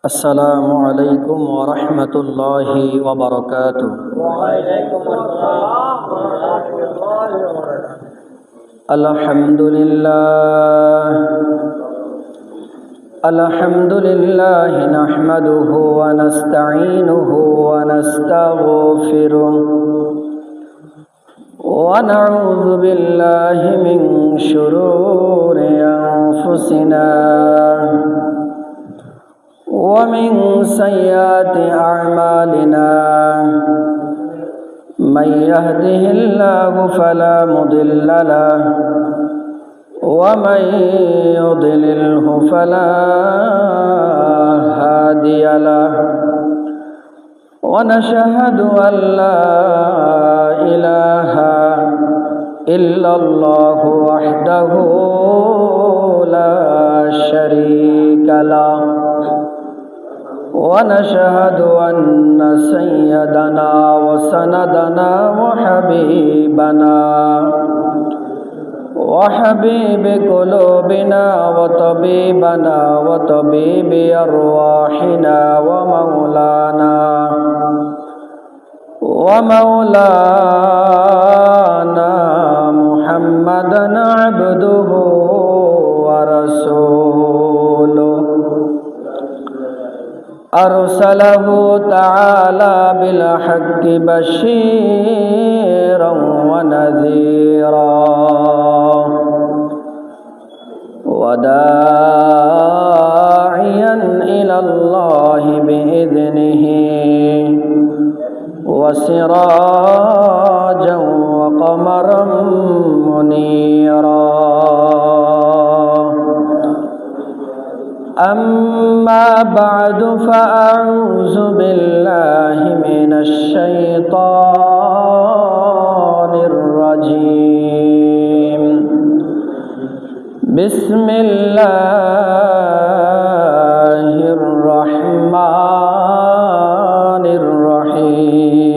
السلام عليكم ورحمة الله وبركاته. وعليكم السلام ورحمة الله وبركاته. الحمد لله نحمده ونستعينه ونستغفره ونعوذ بالله من شرور أنفسنا ومن سيئات أعمالنا. من يهده الله فلا مضل له ومن يضلله فلا هادي له. ونشهد أن لا إله إلا الله وحده لا شريك له. ونشهد أن سيدنا وسندنا وحبيب قلوبنا وطبيبنا وطبيب أرواحنا ومولانا محمدا عبده ورسوله. أرسله تعالى بالحق بشيرا ونذيرا وداعيا إلى الله بإذنه وسراجا وقمرا منيرا. أما بعد فأعوذ بالله من الشيطان الرجيم. بسم الله الرحمن الرحيم.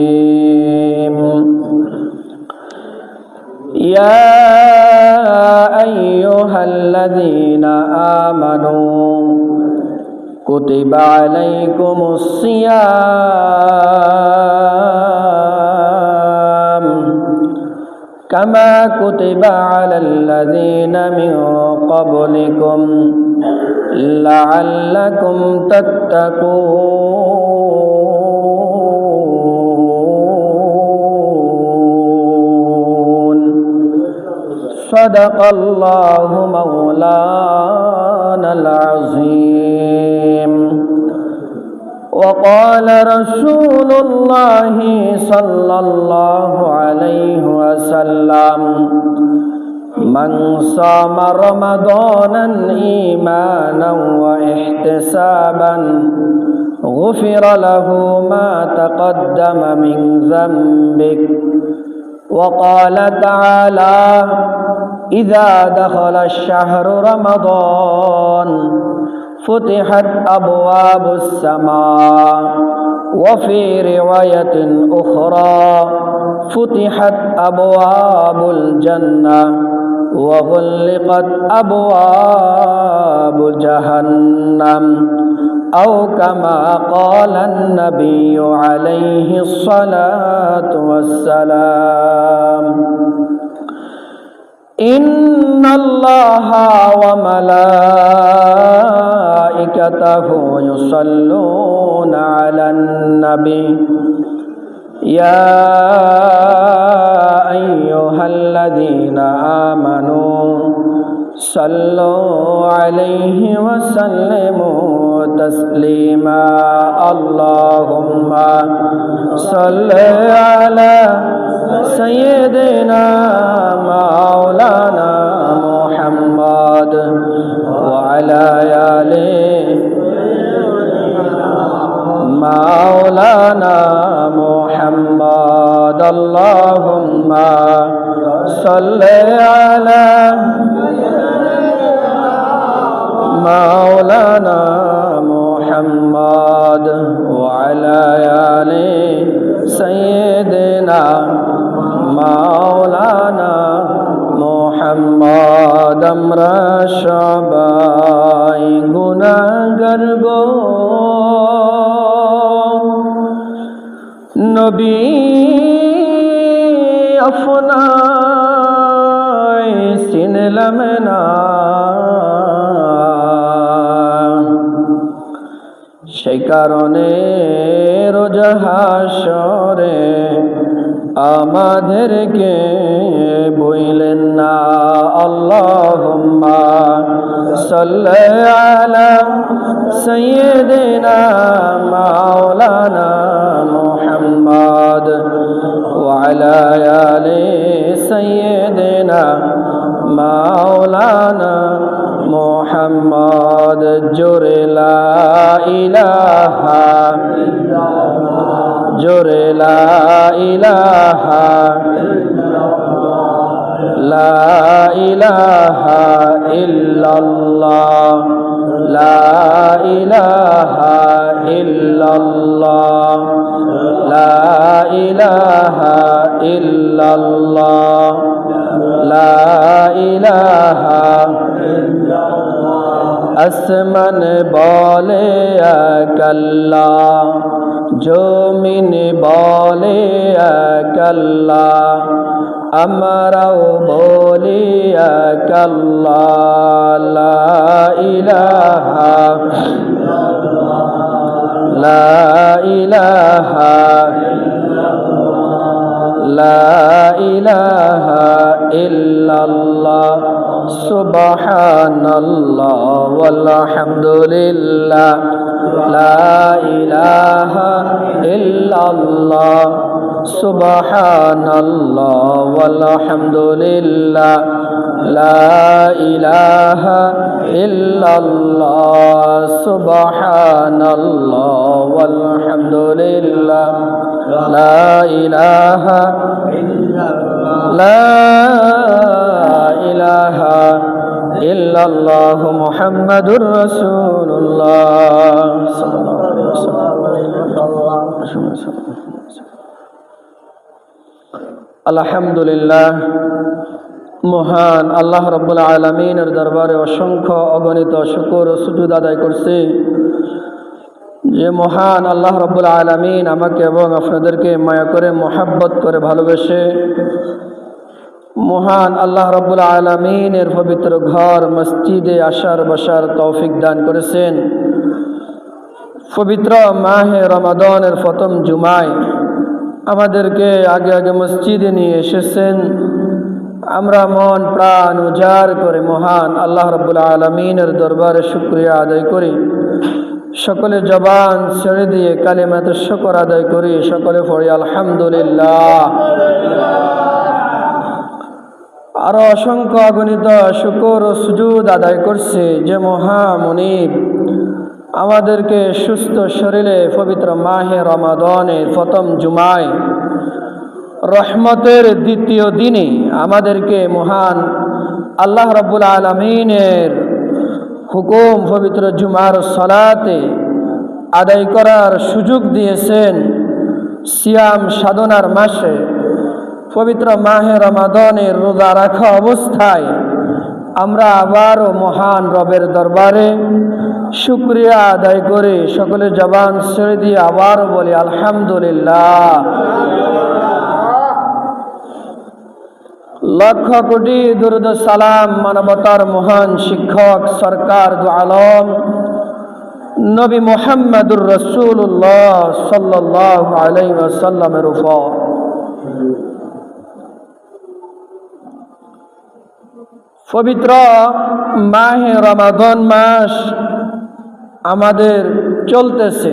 يا أيها الذين آمنوا كتب عليكم الصيام كما كتب على الذين من قبلكم لعلكم تتقون. صدق الله مولانا العظيم. وقال رسول الله صلى الله عليه وسلم: من صام رمضانا إيمانا واحتسابا غفر له ما تقدم من ذنبه. وقال تعالى: إذا دخل الشهر رمضان فتحت أبواب السماء. وفي رواية أخرى: فتحت أبواب الجنة وغلقت أبواب جهنم، أو كما قال النبي عليه الصلاة والسلام. إن الله وملائكته يصلون على النبي يا أيها الذين آمنوا صلوا عليه وسلموا تسليما. اللهم صل على سيدنا مولانا محمد وعلى آل مولانا محمد. اللهم صل على مولانا محمد وعلى آل سيدنا مولانا محمد. আমরা সবাই গুনাহগার দয়ার গো নবী আপনায় চিনলাম না, সেই কারণে রোজ হাসরে আমাদেরকে বইলেন না। আল্লাহুম্মা সাল্লি আলা সাইয়্যিদিনা মাওলানা মুহাম্মদ ওয়া আলা আলি সাইয়্যিদিনা মাওলানা মুহাম্মদ। জোরে লা ইলাহা, জোরে লা ইলাহা, লা ইলাহা ইল্লাল্লাহ, লা ইলাহা ইল্লাল্লাহ, লা ইলাহা ইল্লাল্লাহ, লা ইলাহা। আসমান বলে এক আল্লাহ, জমিন বলে এক আল্লাহ, আমরাও বলি এক আল্লাহ। লা ইলাহা, লা ইলাহা, লা ইলাহা ইল্লাল্লাহ, সুবহানাল্লাহ ওয়ালহামদুলিল্লাহ, লা ইলাহা ইল্লাল্লাহ, সুবহানাল্লাহ ওয়ালহামদুলিল্লাহ, লা ইলাহা ইল্লাল্লাহ, সুবহানাল্লাহ ওয়ালহামদুলিল্লাহ, লা ইলাহা লা ইলাহা ইল্লাল্লাহ মুহাম্মাদুর রাসূলুল্লাহ সাল্লাল্লাহু আলাইহি ওয়াসাল্লাম। আলহামদুলিল্লাহ, মহান আল্লাহ রাব্বুল আলামিনের দরবারে অসংখ্য অগণিত শুকর ও সুজুদ আদায় করছি যে মহান আল্লাহ রাব্বুল আলামিন আমাকে এবং আপনাদেরকে মায়া করে মোহাব্বত করে ভালোবেসে মহান আল্লাহ রাব্বুল আলামিনের পবিত্র ঘর মসজিদে আসার বসার তৌফিক দান করেছেন। পবিত্র মাহে রমাদানের প্রথম জুমায় আমাদেরকে আগে আগে মসজিদে নিয়ে এসেছেন। আমরা মন প্রাণ উজাড় করে মহান আল্লাহ রাব্বুল আলামিনের দরবারে শুকরিয়া আদায় করি। সকলে জবান ছেড়ে দিয়ে কালিমাতে শুকর আদায় করি। সকলে পড়ি আলহামদুলিল্লাহ। আরো অসংখ্য অগণিত শুকর ও সুজুদ আদায় করছে যে মহামনিব আমাদেরকে সুস্থ শরীরে পবিত্র মাহে রমাদানের প্রথম জুমায় রহমতের দ্বিতীয় দিনে আমাদেরকে মহান আল্লাহ রাব্বুল আলামিনের হুকুম পবিত্র জুমার সালাতে আদায় করার সুযোগ দিয়েছেন। সিয়াম সাধনার মাসে পবিত্র মাহে রমাদানের রোজা রাখা অবস্থায় আমরা আবারও মহান রবের দরবারে শুকরিয়া আদায় করে সকলে জবান ছেড়ে দিয়ে আবারও বলি আলহামদুলিল্লাহ। লক্ষ কোটি দুরূদ সালাম মানবতার মহান শিক্ষক সরকার দু আলম নবী মুহাম্মদুর রাসূলুল্লাহ সাল্লাল্লাহু আলাইহি ওয়াসাল্লামের উপর। পবিত্র মাহে রমাদান মাস আমাদের চলতেছে,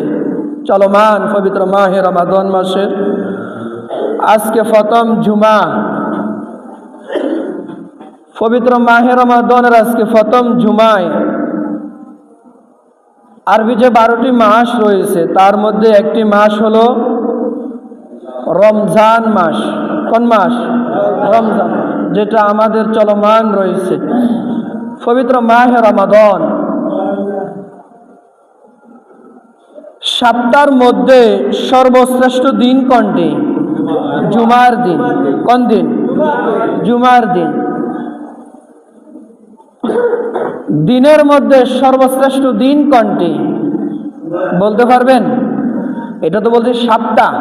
চলমান পবিত্র মাহে রমাদান মাসের আজকে প্রথম জুমা। পবিত্র মাহে রমাদানের আজকে প্রথম জুমায় আরবি যে 12টি মাস রয়েছে তার মধ্যে একটি মাস হলো রমজান মাস। কোন মাস? রমজান, যেটা আমাদের চলমান রয়েছে। পবিত্র মাহে রমাদান সপ্তাহের মধ্যে সর্বশ্রেষ্ঠ দিন কোনটি? জুমার দিন। কোন দিন? জুমার দিন। দিনের মধ্যে সর্বশ্রেষ্ঠ দিন কোনটি বলতে পারবেন? এটা তো বলছে সপ্তাহ।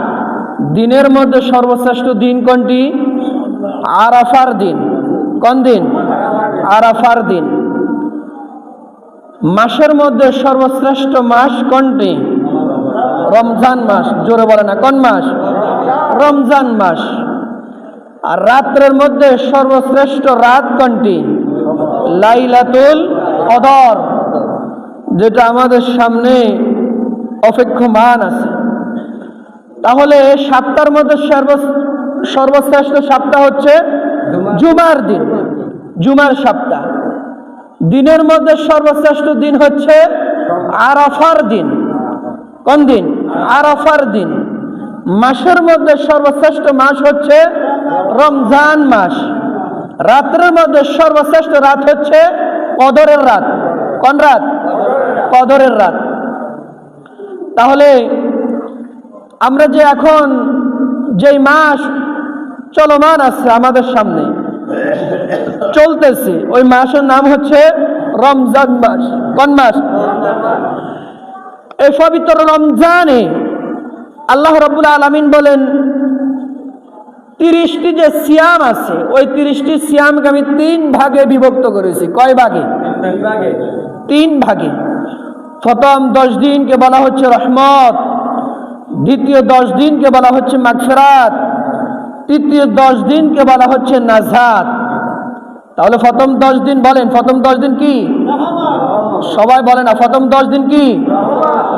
দিনের মধ্যে সর্বশ্রেষ্ঠ দিন কোনটি? আরাফার দিন। কোন দিন? আরাফার দিন। মাসের মধ্যে সর্বশ্রেষ্ঠ মাস কোনটি? রমজান মাস। জোরে বলে না, কোন মাস? রমজান মাস। আর রাত্রের মধ্যে সর্বশ্রেষ্ঠ রাত কোনটি? লাইলাতুল কদর, যেটা আমাদের সামনে অপেক্ষমান আছে। তাহলে সপ্তাহের মধ্যে সর্বশ্রেষ্ঠ সপ্তাহ হচ্ছে জুমার দিন, জুমার সপ্তাহ। দিনের মধ্যে সর্বশ্রেষ্ঠ দিন হচ্ছে আরাফার দিন। কোন দিন? আরাফার দিন। মাসের মধ্যে সর্বশ্রেষ্ঠ মাস হচ্ছে রমজান মাস। রাত্রের মধ্যে সর্বশ্রেষ্ঠ রাত হচ্ছে কদরের রাত। কোন রাত? কদরের রাত। তাহলে আমরা যে এখন যেই মাস চলমান আছে আমাদের সামনে চলতেছে, ওই মাসের নাম হচ্ছে রমজান মাস। কোন মাস? এই পবিত্র রমজানে আল্লাহ রাব্বুল আলামিন বলেন 30টি যে সিয়াম আছে, ওই 30টি সিয়ামকে আমি 3 ভাগে বিভক্ত করেছি। কয় ভাগে? 3 ভাগে। প্রথম 10 দিনকে বলা হচ্ছে রহমত, দ্বিতীয় 10 দিনকে বলা হচ্ছে মাগফিরাত, তৃতীয় 10 দিনকে বলা হচ্ছে নাজাত। তাহলে প্রথম 10 দিন বলেন, প্রথম 10 দিন কি? সবাই বলে না, প্রথম 10 দিন কি?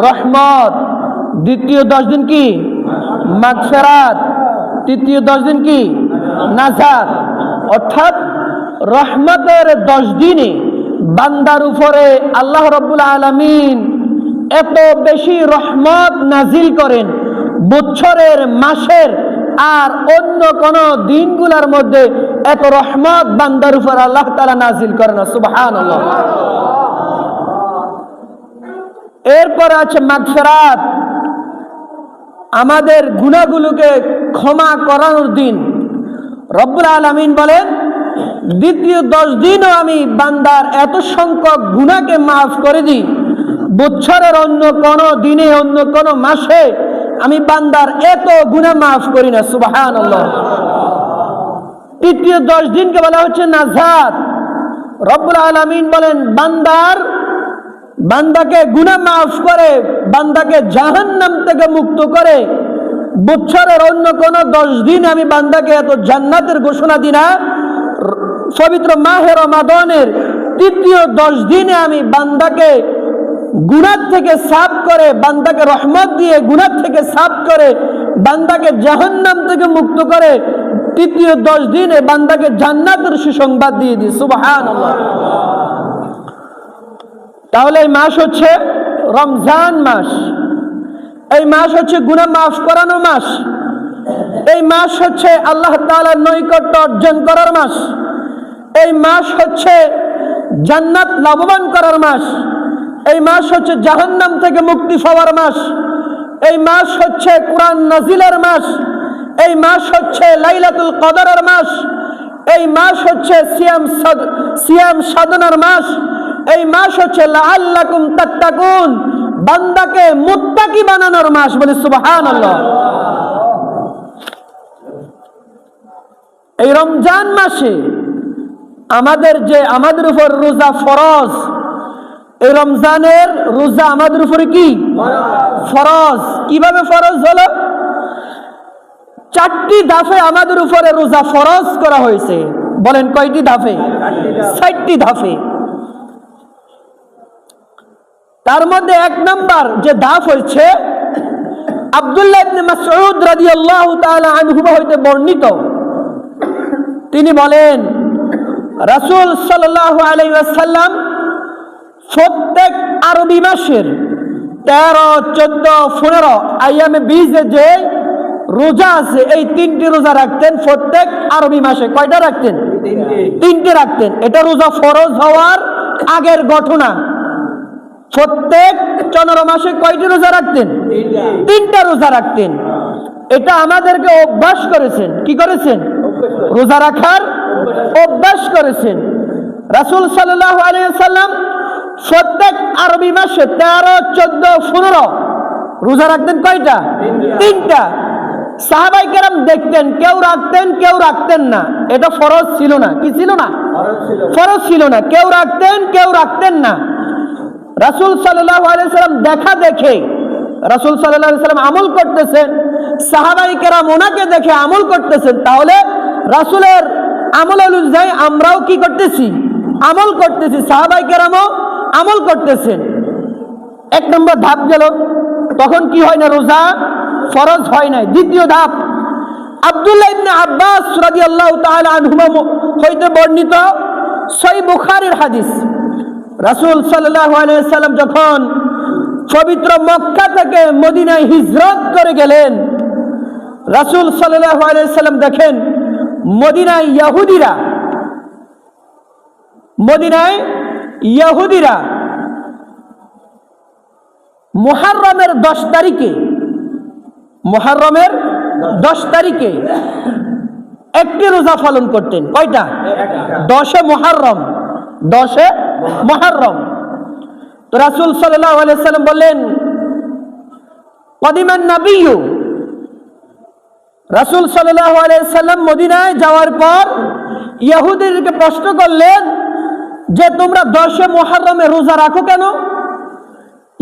রহমত। দ্বিতীয় 10 দিন কি? মাগফিরাত। তৃতীয় 10 দিন কি? নাজাত। অর্থাৎ রহমতের 10 দিনে বান্দার উপরে আল্লাহ রাব্বুল আলামিন এত বেশি রহমত নাজিল করেন বছরের, মাসের আর অন্য কোন দিনগুলোর মধ্যে এত রহমত বান্দার উপর আল্লাহ তাআলা নাজিল করেন না। সুবহানাল্লাহ। এরপর আছে মাগফিরাত, আমাদের গুনাহগুলোকে ক্ষমা করানোর দিন। রব্বুল আলামিন বলেন দ্বিতীয় 10 দিনও আমি বান্দার এত সংখ্যক গুনাহকে মাফ করে দিই, বছরের অন্য কোন দিনে, অন্য কোন মাসে আমি বান্দার এত গুনাহ মাফ করি না। সুবহানাল্লাহ। তৃতীয় 10 দিনকে বলা হচ্ছে নাজাত। রব্বুল আলামিন বলেন বান্দাকে গুনাহ মাফ করে, বান্দাকে জাহান্নাম থেকে মুক্ত করে, বছরের অন্য কোন 10 দিন আমি বান্দাকে এত জান্নাতের ঘোষণা দিই না। পবিত্র মাহে রমাদানের তৃতীয় 10 দিনে আমি বান্দাকে গুনাহ থেকে সাফ করে, বান্দাকে রহমত দিয়ে গুনাহ থেকে সাফ করে, বান্দাকে জাহান্নাম থেকে মুক্ত করে, তৃতীয় 10 দিনে বান্দাকে জান্নাতের সুসংবাদ দিয়ে দিই। সুবহানাল্লাহ। তাহলে এই মাস হচ্ছে রমজান মাস। এই মাস হচ্ছে গুনাহ মাফ করানোর মাস। এই মাস হচ্ছে আল্লাহ তাআলার নৈকট্য অর্জন করার মাস। এই মাস হচ্ছে জান্নাত লাভবান করার মাস। এই মাস হচ্ছে জাহান্নাম থেকে মুক্তি পাওয়ার মাস। এই মাস হচ্ছে কোরআন নাজিলের মাস। এই মাস হচ্ছে লাইলাতুল কদরের মাস। এই মাস হচ্ছে সিয়াম সাধনার মাস। এই মাস হচ্ছে লাআল্লাকুম তাত্তাকুন, বান্দাকে মুত্তাকি বানানোর মাস। বলে সুবহানাল্লাহ। এই রমজান মাসে আমাদের উপর রোজা ফরজ। এই রমজানের রোজা আমাদের উপরে কি ফরজ? কিভাবে ফরজ হলো? 4টি ধাপে আমাদের উপরে রোজা ফরজ করা হয়েছে। বলেন কয়টি ধাপে? 4টি ধাপে। তার মধ্যে 1 নাম্বার যে ধাপ হচ্ছে আব্দুল্লাহ ইবনে মাসউদ রাদিয়াল্লাহু তাআলা আনহু হইতে বর্ণিত। তিনি বলেন রাসূল সাল্লাল্লাহু আলাইহি ওয়াসাল্লাম প্রত্যেক আরবি মাসের 13, 14, 15 আইয়ামে বীজে যে রোজা আছে, এই 3টি রোজা রাখতেন প্রত্যেক আরবি মাসে। কয়টা রাখতেন? 3টে রাখতেন। এটা রোজা ফরজ হওয়ার আগের ঘটনা। প্রত্যেক 15 মাসে কয়টি রোজা রাখতেন? 3টা রোজা রাখতেন। এটা আমাদেরকে অভ্যাস করেছেন। কি করেছেন? রোজা রাখার অভ্যাস করেছেন। রাসূল সাল্লাল্লাহু আলাইহি ওয়াসাল্লাম প্রত্যেক আরবি মাসে 13, 14, 15 রোজা রাখতেন। কয়টা? 3টা। সাহাবায়ে কেরাম দেখতেন, কেউ রাখতেন কেউ রাখতেন না। এটা ফরজ ছিল না। কি ছিল না? ফরজ ছিল না। কেউ রাখতেন কেউ রাখতেন না। রাসূল সাল্লাল্লাহু আলাইহি ওয়াসাল্লাম দেখা দেখে রাসূল সাল্লাল্লাহু আলাইহি ওয়াসাল্লাম আমল করতেছেন, সাহাবায়ে কেরাম ওনাকে দেখে আমল করতেছেন। তাহলে রাসূলের আমল অনুযায়ী আমরাও কি করতেছি? আমল করতেছি। সাহাবায়ে কেরামও আমল করতেছেন। 1 নম্বর ধাপ গেল। তখন কি হয় না? রোজা ফরজ হয় না। দ্বিতীয় ধাপ, আব্দুল্লাহ ইবনে আব্বাস রাদিয়াল্লাহু তাআলা আনহুমা হইতে বর্ণিত সহিহ বুখারীর হাদিস, রাসূল সাল্লাল্লাহু আলাইহি ওয়াসাল্লাম যখন পবিত্র মক্কা থেকে মদিনায় হিজরত করে গেলেন, রাসূল সাল্লাল্লাহু আলাইহি ওয়াসাল্লাম দেখেন মদিনায় ইহুদিরা মুহররমের 10 তারিখে একটি রোজা পালন করতেন। কয়টা? 10 মুহররম। তো রাসূল সাল্লাল্লাহু আলাইহি ওয়াসাল্লাম বললেন, কদিমান নবিয়্যু, রাসূল সাল্লাল্লাহু আলাইহি ওয়াসাল্লাম মদিনায় যাওয়ার পর ইহুদিদেরকে প্রশ্ন করলেন যে তোমরা 10 মুহররমে রোজা রাখো কেন?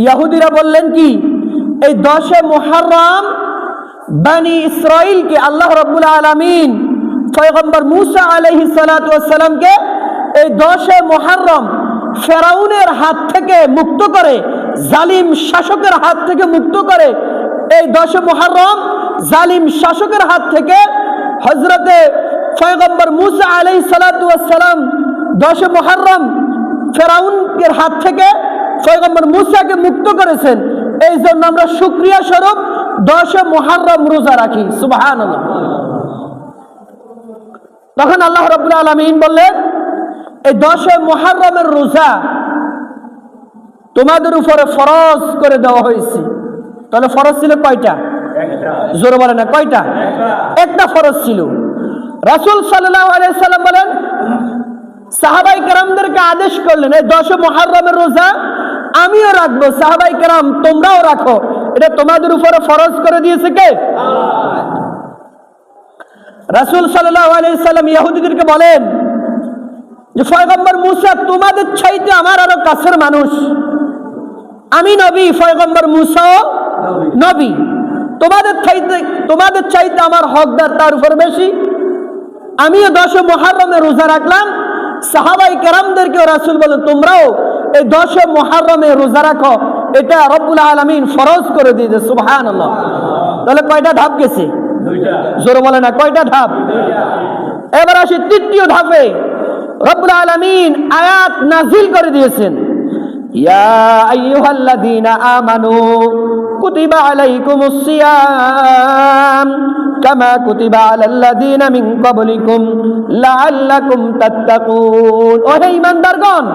ইহুদিরা বললেন কি, এই 10 মুহররম বনি ইসরাইলকে আল্লাহ রাব্বুল আলামিন পয়গম্বর মূসা আলাইহিস সালাতু ওয়াস সালামকে এই 10 মুহররম ফেরাউনের হাত থেকে মুক্ত করে, জালিম শাসকের হাত থেকে মুক্ত করে, এই 10 মুহররম জালিম শাসকের হাত থেকে হযরতে পয়গম্বর মূসা আলাইহিস সালাতু ওয়াস সালাম 10 মুহররম ফেরাউনের হাত থেকে পয়গম্বর মূসাকে মুক্ত করেছেন। এই জন্য আমরা শুকরিয়া স্বরূপ 10 মুহররম রোজা রাখি। সুবহানাল্লাহ। তখন আল্লাহ রাব্বুল আলামিন বললেন, এই 10 মুহররমের রোজা তোমাদের উপরে ফরজ করে দেওয়া হয়েছে। তাহলে ফরজ ছিল কয়টা? জোরে বলে না, কয়টা? একটা ফরজ ছিল। রাসূল সাল্লাল্লাহু আলাইহি সাল্লাম বলেন, সাহাবায়ে কেরামদেরকে আদেশ করলেন, এই 10 মুহররমের রোজা আমিও রাখবো, সাহাবায়ে কেরাম তোমরাও রাখো। এটা তোমাদের উপরে ফরজ করে দিয়েছে কে? রাসূল সাল্লাল্লাহু আলাইহি সাল্লাম ইহুদিদেরকে বলেন যে পয়গম্বর মূসা তোমাদের চাইতে আমার আরো কাছের মানুষ। আমি নবী, পয়গম্বর মূসাও নবী। তোমাদের চাইতে আমার হকদার তার উপর বেশি। আমিও 10 মুহররমে রোজা রাখলাম। সাহাবায়ে কেরামদেরকেও রাসূল বলেন তোমরাও এই 10 মুহররমে রোজা রাখো, এটা রব্বুল আলামিন ফরজ করে দিয়েছে। সুবহানাল্লাহ। তাহলে কয়টা ধাপ গেছে? 2টা। জোরে বলে না, কয়টা ধাপ? 2টা। এবার আসি তৃতীয় ধাপে। রব্বুল আলামিন আয়াত নাযিল করে দিয়েছেন, ইয়া আইয়ুহাল্লাযীনা আমানু কুতিবা আলাইকুমুস সিয়াম কামা কুতিবা আলাল্লাযীনা মিন ক্বাবলিকুম লাআল্লাকুম তাত্তাকুন। ও হে ঈমানদারগণ,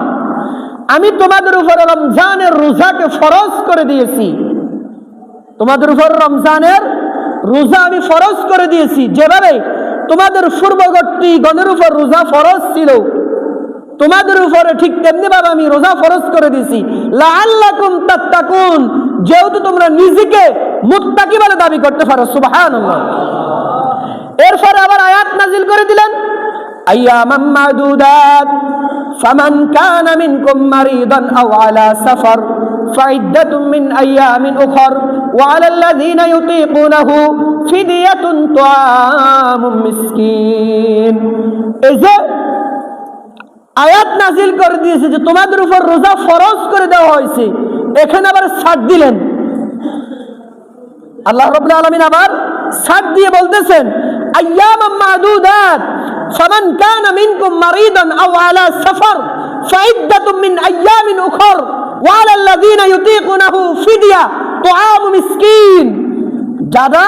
আমি তোমাদের উপর রমজানের রোজাকে ফরজ করে দিয়েছি। তোমাদের উপর রমজানের রোজা আমি ফরজ করে দিয়েছি, যেভাবে তোমাদের পূর্ববর্তী গণের উপর রোজা ফরজ ছিল, তোমাদের উপরে ঠিক তেমনি ভাবে আমি রোজা ফরজ করে দিয়েছি। লাআল্লাকুম তাত্তাকুন, যেহেতু তোমরা নিজেকে মুত্তাকি বলে দাবি করতে পারো। সুবহানাল্লাহ। এরপরে আবার আয়াত নাযিল করে দিলেন, আইয়ামাম মাদুদাত ফামান কানা মিনকুম মারিদান আও আলা সাফার ফাইদ্দাতুম মিন আইয়ামিন উখর ওয়া আলাল্লাযীনা ইউতীকুনাহু ফিদিয়াতুন তুআমুম মিসকিন। এই যে আয়াত নাযিল করে দিয়েছে যে তোমাদের উপর রোজা ফরজ করে দেওয়া হয়েছে, এখানে আবার ছাড় দিলেন। আল্লাহ রাব্বুল আলামিন আবার ছাড় দিয়ে বলতেছেন, আইয়ামাম মাদুদাত ফামান কানা মিনকুম মারিদান আও আলা সাফার ফাইদ্দাতুম মিন আইয়ামিন উখর ওয়া আলাল্লাযীনা ইউতীকুনাহু ফিদিয়া তুআমু মিসকিন। যারা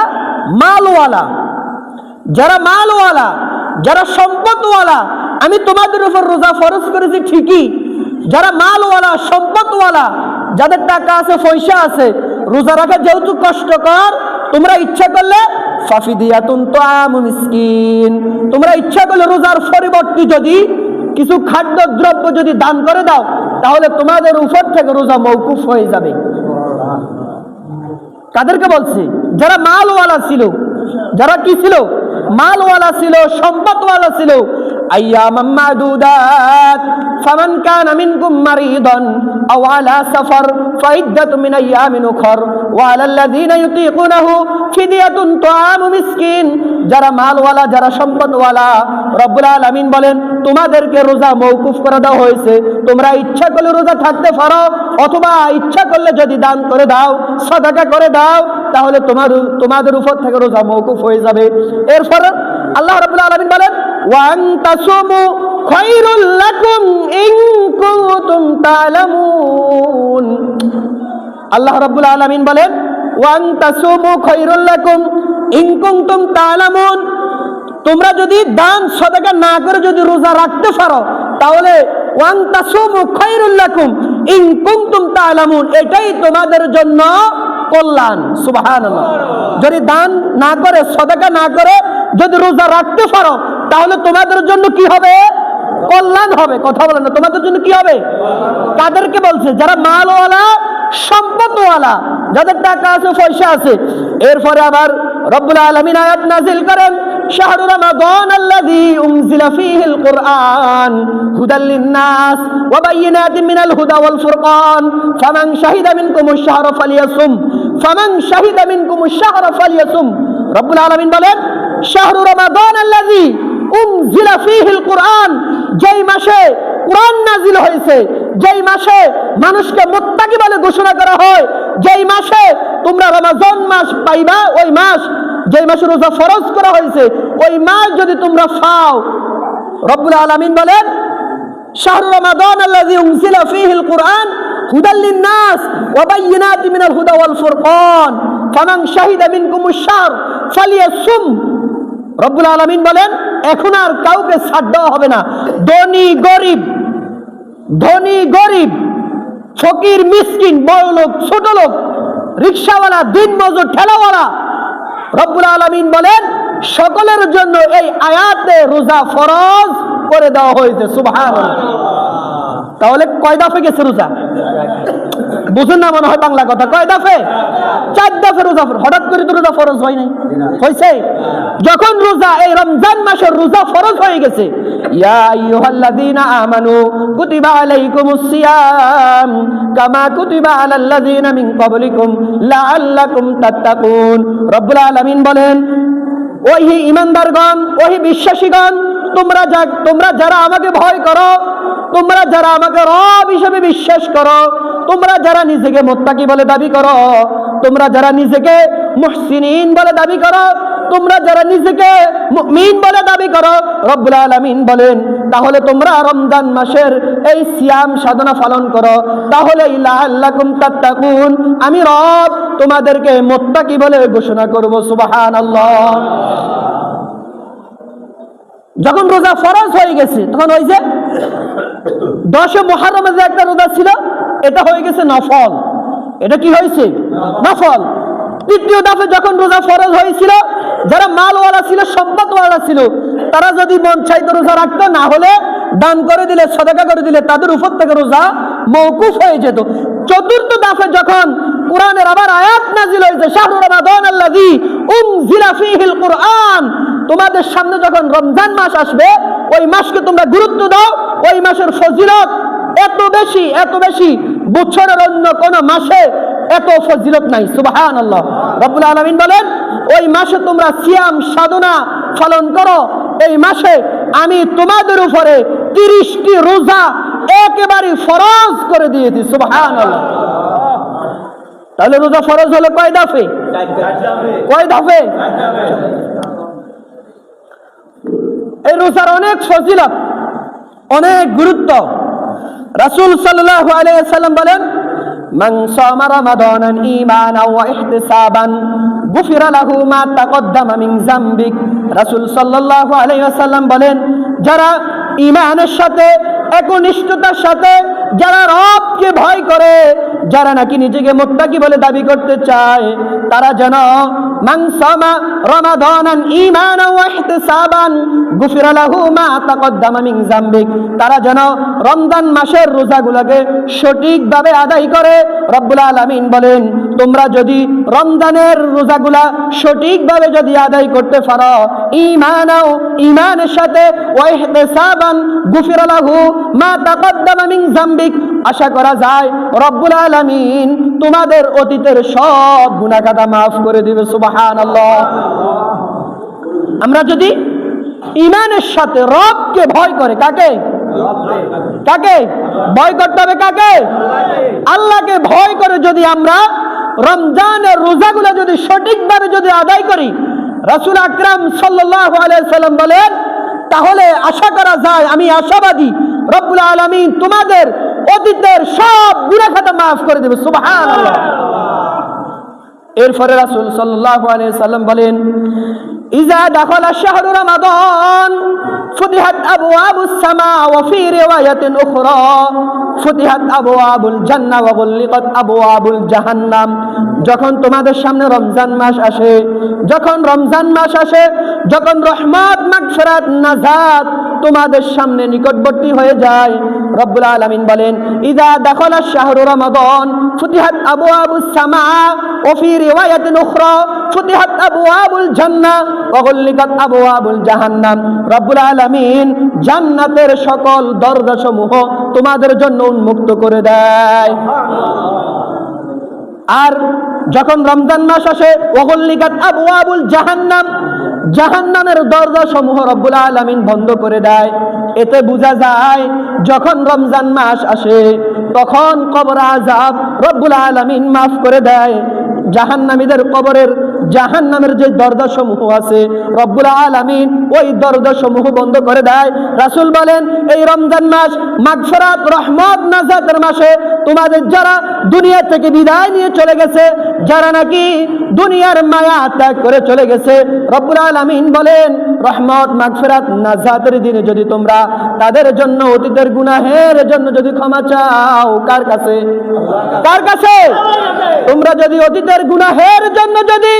মালওয়ালা, যারা সম্পদওয়ালা, আমি তোমাদের উপর রোজা ফরজ করেছি ঠিকই। যারা মালওয়ালা, সম্পদওয়ালা, যাদের টাকা আছে, পয়সা আছে, রোজা রাখা যেহেতু কষ্টকর, তোমরা ইচ্ছা করলে ফাফিদিয়াতুন তুআমু মিসকিন, তোমরা ইচ্ছা করলে রোজার পরিবর্তে যদি কিছু খাদ্য দ্রব্য যদি দান করে দাও তাহলে তোমাদের উপর থেকে রোজা মওকুফ হয়ে যাবে। কাদেরকে বলছে? যারা মালওয়ালা ছিল, যারা কি ছিল? মালওয়ালা ছিল, সম্পদওয়ালা ছিল। আইয়ামাম মাদুদাত ফামান কানা মিনকুম মারিদান আও আলা সাফার ফাইদ্দাতু মিন আইয়ামিন উখর ওয়া আলাল্লাযিনা ইউতিকুনাহু ফিদিয়াতুন তুআমু মিসকিন। যারা মালওয়ালা, যারা সম্পদওয়ালা, রব্বুল আলামিন বলেন তোমাদেরকে রোজা মওকুফ করে দেওয়া হয়েছে। তোমরা ইচ্ছা করলে রোজা থাকতে পারো, অথবা ইচ্ছা করলে যদি দান করে দাও, সাদাকা করে দাও, তাহলে তোমাদের উপর থেকে রোজা মওকুফ হয়ে যাবে। এরপর আল্লাহ রাব্বুল আলামিন বলেন ওয়া আন তাসুমু খায়রুল লাকুম ইন কুনতুম তা'লামুন। আল্লাহ রাব্বুল আলামিন বলেন ওয়া আন তাসুমু খায়রুল লাকুম ইন কুনতুম তা'লামুন। তোমরা যদি দান সাদাকা না করে যদি রোজা রাখতে পারো তাহলে ওয়া আন তাসুমু খায়রুল লাকুম ইন কুনতুম তা'লামুন, এটাই তোমাদের জন্য কল্যাণ। সুবহানাল্লাহ। যদি দান না করে, সাদাকা না করে যদি রোজা রাখতে পারো তাহলে তোমাদের জন্য কি হবে? কল্যাণ হবে। কথা বলেন না, তোমাদের জন্য কি হবে? কাদেরকে বলছে? যারা মালওয়ালা, সম্পদওয়ালা, যাদের টাকা আছে, পয়সা আছে। এরপরে আবার রব্বুল আলামিন আয়াত নাযিল করেন শাহরু রমাদান আল্লাযী উনজিলা ফীহিল কুরআন হুদাল লিন-নাস ওয়া বায়িনাতিন মিনাল হুদা ওয়াল ফুরকান ফামান শাহিদা মিনকুমুশ শাহরা ফালিয়াসুম ফামান শাহিদা মিনকুমুশ শাহরা ফালিয়াসুম। রব্বুল আলামিন বলেন শাহরু রমাদান আল্লাযী উনজিলা ফীহিল কুরআন, যেই মাসে কুরআন নাযিল হয়েছে, যেই মাসে মানুষকে মুত্তাকি বলে ঘোষণা করা হয়, যেই মাসে তোমরা রমজান মাস পাইবা, ওই মাস, যেই মাসে রোজা ফরজ করা হয়েছে, ওই মাস যদি তোমরা পাও, রব্বুল আলামিন বলেন শাহরু রমাদান আল্লাযী উনজিলা ফীহিল কুরআন হুদাল লিন-নাস ওয়া বায়িনাতিন মিনাল হুদা ওয়াল ফুরকান ফামান শাহিদা মিনকুমুশ শাহর ফালিয়াসুম। রব্বুল আলামিন বলেন এখন আর কাউকে ছাড় দেওয়া হবে না। ধনী গরিব, ফকির মিসকিন, বড় লোক, ছোট লোক, রিকশাওয়ালা, দিনমজুর, ঠেলাওয়ালা, রব্বুল আলামিন বলেন সকলের জন্য এই আয়াতে রোজা ফরজ করে দেওয়া হয়েছে। সুবহানাল্লাহ। তাহলে কয় দফে গেছে রোজা? বুঝুন না মনে হয় বাংলা কথা। কয় দফে? 4 দফে রোজা। হঠাৎ করে তো রোজা ফরজ হয় নাই, হয়েছে যখন রোজা, এই রমজান মাসের রোজা ফরজ হয়ে গেছে। ইয়া আইয়ুহাল্লাযীনা আমানু কুতিবা আলাইকুমুস সিয়াম কামা কুতিবা আলাল্লাযীনা মিন ক্বাবলিকুম লাআল্লাকুম তাত্তাকুন। রব্বুল আলামিন বলেন ওহি ঈমানদারগণ, ওহি বিশ্বাসীগণ, তোমরা যারা আমাকে ভয় করো, তোমরা যারা আমাকে রব হিসেবে বিশ্বাস করো, তোমরা যারা নিজেকে মুত্তাকি বলে দাবি করো, তোমরা যারা নিজেকে মুহসিনিন বলে দাবি করো, তোমরা যারা নিজেকে মুমিন বলে দাবি করো, রব্বুল আলামিন বলেন তাহলে তোমরা রমজান মাসের এই সিয়াম সাধনা পালন করো, তাহলে লাআল্লাকুম তাত্তাকুন, আমি রব তোমাদেরকে মুত্তাকি বলে ঘোষণা করব। সুবহানাল্লাহ। যখন রোজা ফরজ হয়ে গেছে তখন ওই যে 10 মুহররমে যে একটা রোজা ছিল, এটা হয়ে গেছে নফল। এটা কি হয়েছে? নফল। তৃতীয় দফে যখন রোজা ফরজ হয়েছিল, যারা মালওয়ালা ছিল, সম্পদওয়ালা ছিল, তারা যদি মন চাইতো রোজা রাখতো, না হলে দান করে দিলে, সাদাকা করে দিলে তাদের উপর থেকে রোজা মওকুফ হয়ে যেত। চতুর্থ দফে যখন কোরআনের আবার আয়াত নাযিল হয়েছে শাহরু রমাদান আল্লাযী উনজিলা ফীহিল কুরআন, তোমাদের সামনে যখন রমজান মাস আসবে, ওই মাসকে তোমরা গুরুত্ব দাও। ওই মাসের ফজিলত এত বেশি বছরের অন্য কোন মাসে এত ফজিলত নাই। সুবহানাল্লাহ। রব্বুল আলামিন বলেন ওই মাসে তোমরা সিয়াম সাধনা পালন করো। এই মাসে আমি তোমাদের উপরে 30টি রোজা একেবারে ফরজ করে দিয়েছি। সুবহানাল্লাহ। তাহলে রোজা ফরজ হলো কয় দফে? কয় দফে? এই রোজার অনেক ফজিলত, অনেক গুরুত্ব। রাসূল সাল্লাল্লাহু আলাইহি ওয়াসাল্লাম বলেন মান সামা রমাদানান ঈমানান ওয়া ইহতিসাবান গুফিরা লাহু মা তাকদ্দামা মিন যামবিক। রাসূল সাল্লাল্লাহু আলাইহি ওয়াসাল্লাম বলেন যারা ঈমানের সাথে, একনিষ্ঠতার সাথে, যারা রবকে ভয় করে, যারা নাকি নিজেকে মুত্তাকি বলে দাবি করতে চায়, তারা যেন মান সামা রমাদানান ঈমানান ওয়া ইহতিসাবান গুফিরা লাহু মা তাকদ্দামা মিন যামবিক, তারা যেন রমজান মাসের রোজাগুলোকে সঠিকভাবে আদায় করে। রব্বুল আলামিন বলেন, তোমরা যদি রমজানের রোজাগুলা সঠিকভাবে যদি আদায় করতে পারো, ঈমানের সাথে ওয়া ইহতিসাবান গুফিরা লাহু মা তাকদ্দামা মিন যামবিক, আশা করা যায় রব্বুল আলামিন তোমাদের অতীতের সব গুনাহ খাতা মাফ করে দিবে। সুবহানাল্লাহ। আমরা যদি ঈমানের সাথে রবকে ভয় করে, কাকে কাকে ভয় করতে হবে? কাকে? আল্লাহকে ভয় করে যদি আমরা রমজানের রোজাগুলো যদি সঠিকভাবে যদি আদায় করি, রাসূল আকরাম সাল্লাল্লাহু আলাইহি সাল্লাম বলেন, তাহলে আশা করা যায়, আমি আশাবাদী, রব্বুল আলামিন তোমাদের অতীতের সব গুনাহ খাতা মাফ করে দেবে। সুবহানাল্লাহ। এরপরে রাসূল সাল্লাল্লাহু আলাইহি সাল্লাম বলেন, ইজা দাখালা শাহরু রমাদান ফুতিহাত আবওয়াবুস সামা ওয়া ফি রিওয়ায়াতিন উখরা ফুতিহাত আবওয়াবুল জান্নাহ ওয়া গুলিকাত আবওয়াবুল জাহান্নাম। যখন তোমাদের সামনে রমজান মাস আসে, যখন রমজান মাস আসে, যখন রহমত, মাগফিরাত, নাজাত তোমাদের সামনে নিকটবর্তী হয়ে যায়, রব্বুল আলামিন বলেন, ইজা দাখালা শাহরু রমাদান ফুতিহাত আবওয়াবুস সামা ওয়া ফি রিওয়ায়াতিন উখরা ফুতিহাত আবওয়াবুল জান্নাহ ওয়া গুলিকাত আবওয়াবুল জাহান্নাম। রব্বুল আলামিন জান্নাতের সকল দরজাসমূহ তোমাদের জন্য উন্মুক্ত করে দেয়। আর যখন রমজান মাস আসে, ওয়া গুলিকাত আবওয়াবুল জাহান্নাম, জাহান্নামের দরজাসমূহ রব্বুল আলামিন বন্ধ করে দেয়। এতে বোঝা যায় যখন রমজান মাস আসে তখন কবর আযাব রব্বুল আলামিন মাফ করে দেয়। জাহান্নামীদের কবরের জাহান্নামের যে দরজাসমূহ আছে, রব্বুল আলামিন ওই দরজাসমূহ বন্ধ করে দেয়। রাসূল বলেন, এই রমজান মাস মাগফিরাত, রহমত, নাজাতের মাসে তোমাদের যারা দুনিয়া থেকে বিদায় নিয়ে চলে গেছে, যারা নাকি দুনিয়ার মায়া ত্যাগ করে চলে গেছে, রব্বুল আলামিন বলেন, রহমত, মাগফিরাত, নাজাতের দিনে যদি তোমরা তাদের জন্য অতীতের গুনাহের জন্য যদি ক্ষমা চাও, কার কাছে? কার কাছে? তোমরা যদি অতীতের গুনাহের জন্য যদি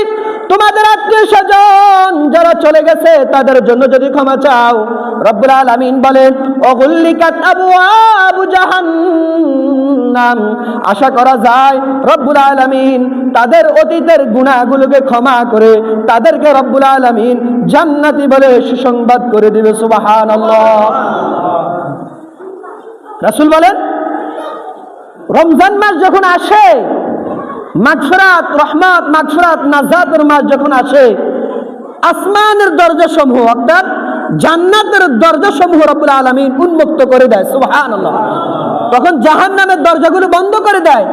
তোমাদের আত্মীয় স্বজন যারা চলে গেছে তাদের জন্য যদি ক্ষমা চাও, রব্বুল আলামিন বলেন, ওগুল্লিকাত আবওয়াবু জাহান্নাম, আশা করা যায় রব্বুল আলামিন তাদের অতীতের গুনাহগুলোকে ক্ষমা করে তাদেরকে রব্বুল আলামিন জান্নাতি বলে সুসংবাদ করে দিবে। সুবহানাল্লাহ। রাসূল বলেন, রমজান মাস যখন আসে, মাগফিরাত, রহমত, মাগফিরাত, নাজাতের মাস যখন আসে, আসমানের দরজাসমূহ অর্থাৎ জান্নাতের দরজাসমূহ রব্বুল আলামিন উন্মুক্ত করে দেয়। সুবহানাল্লাহ। তখন জাহান্নামের দরজাগুলো বন্ধ করে দেয়।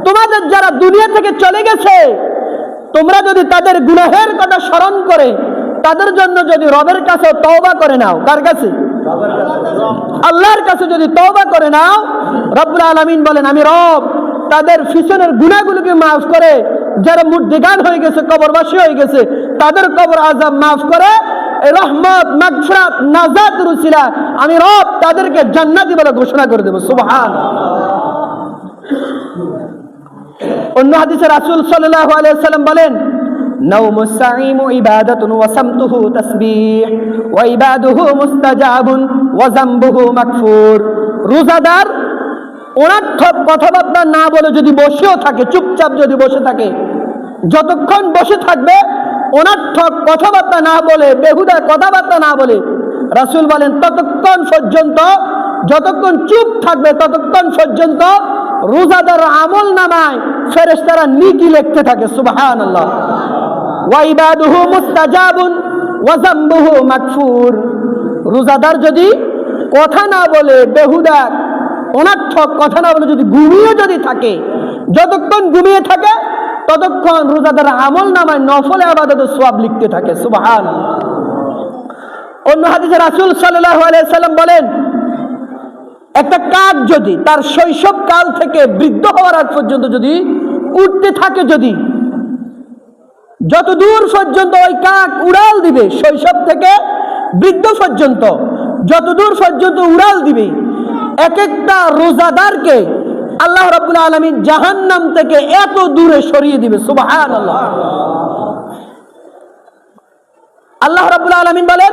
তোমাদের যারা দুনিয়া থেকে চলে গেছে, তোমরা যদি তাদের গুনাহের কথা স্মরণ করে তাদের জন্য যদি রবের কাছে তওবা করে নাও, কার কাছে? আল্লাহর কাছে যদি তওবা করে নাও, রব্বুল আলামিন বলেন, আমি রব তাদের পিছনের গুনাহগুলোকে মাফ করে, যারা মুর্দিগান হয়ে গেছে, কবরবাসী হয়ে গেছে, তাদের কবর আযাব মাফ করে রহমত, মাগফিরাত, নাজাতের উসিলা আমি রব তাদেরকে জান্নাতি বলে ঘোষণা করে দেব। সুবহানাল্লাহ। অন্য হাদিসে রাসূল সাল্লাল্লাহু আলাইহি ওয়াসাল্লাম বলেন, নাওমুস সাঈমু ইবাদাতুন ওয়া সামতুহু তাসবিহ ওয়া ইবাদুহু মুস্তাজাবুন ওয়া যামবুহু মাগফুর। রোজাদার অনর্থক কথাবার্তা না বলে যদি বসেও থাকে, চুপচাপ যদি বসে থাকে, যতক্ষণ বসে থাকবে অনর্থক কথাবার্তা না বলে, বেহুদা কথাবার্তা না বলে, রাসূল বলেন ততক্ষণ পর্যন্ত, যতক্ষণ চুপ থাকবে ততক্ষণ পর্যন্ত রোজাদার আমল নামায় ফেরেশতারা নেকি লিখতে থাকে। সুবহানাল্লাহ। ওয়া ইবাদুহু মুস্তাজাবুন ওয়া যামবুহু মাগফুর। রোজাদার যদি কথা না বলে, বেহুদা অনর্থক কথা না বলে যদি ঘুমিয়ে যদি থাকে, যতক্ষণ ঘুমিয়ে থাকে ততক্ষণ রোজাদার আমল নামায় নফল ইবাদতের সওয়াব লিখতে থাকে। সুবহানাল্লাহ। অন্য হাদিসে রাসূল সাল্লাল্লাহু আলাইহি সাল্লাম বলেন, একটা কাক যদি তার শৈশব কাল থেকে বৃদ্ধ হওয়ার আগ পর্যন্ত যদি উড়তে থাকে, যদি যত দূর পর্যন্ত ওই কাক উড়াল দিবে, শৈশব থেকে বৃদ্ধ পর্যন্ত যত দূর পর্যন্ত উড়াল দিবে, এক একটা রোজাদারকে আল্লাহ রাব্বুল আলামিন জাহান্নাম থেকে এত দূরে সরিয়ে দিবে। সুবহানাল্লাহ। আল্লাহ রাব্বুল আলামিন বলেন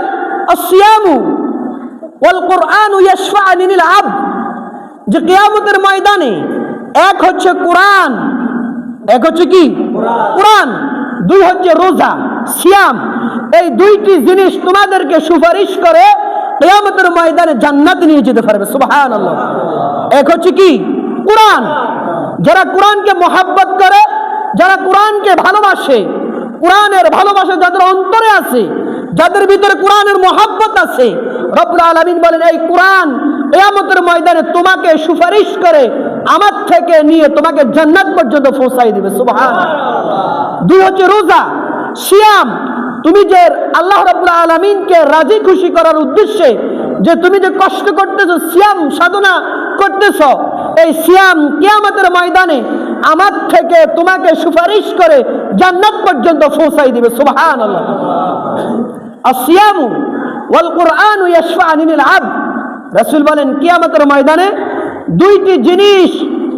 আসিয়ামু ওয়াল কুরআনু ইয়াশফা'আনি লিল আবদ, যে কিয়ামতের ময়দানে এক হচ্ছে কোরআন, এক হচ্ছে কি কোরআন, দুই হচ্ছে রোজা সিয়াম। এই দুইটি জিনিস তোমাদেরকে সুপারিশ করে কিয়ামতের ময়দানে জান্নাতে নিয়ে যেতে পারবে। সুবহানাল্লাহ। এক হচ্ছে কি কোরআন। যারা কোরআনকে মহাব্বত করে, যারা কোরআনকে ভালোবাসে, কোরআনের ভালোবাসা যাদের অন্তরে আছে, যাদের ভিতরে কোরআনের মহাব্বত আছে, রব্বুল আলামিন বলেন এই কোরআন কিয়ামতের ময়দানে তোমাকে সুপারিশ করে আমার থেকে নিয়ে তোমাকে জান্নাত পর্যন্ত পৌঁছাই দিবে। সুবহানাল্লাহ। দুই হচ্ছে রোজা সিয়াম। তুমি যে আল্লাহ রাব্বুল আলামিনকে রাজি খুশি করার উদ্দেশ্যে যে তুমি যে কষ্ট করতেছো, সিয়াম সাধনা করতেছো, এই সিয়াম কিয়ামতের ময়দানে আমার থেকে তোমাকে সুপারিশ করে জান্নাত পর্যন্ত পৌঁছাই দিবে। সুবহানাল্লাহ। আসিয়ামু ওয়াল কুরআনু ইয়াশফা'আনি লিল আবদ। রাসূল বলেন কিয়ামতের ময়দানে দুইটি জিনিস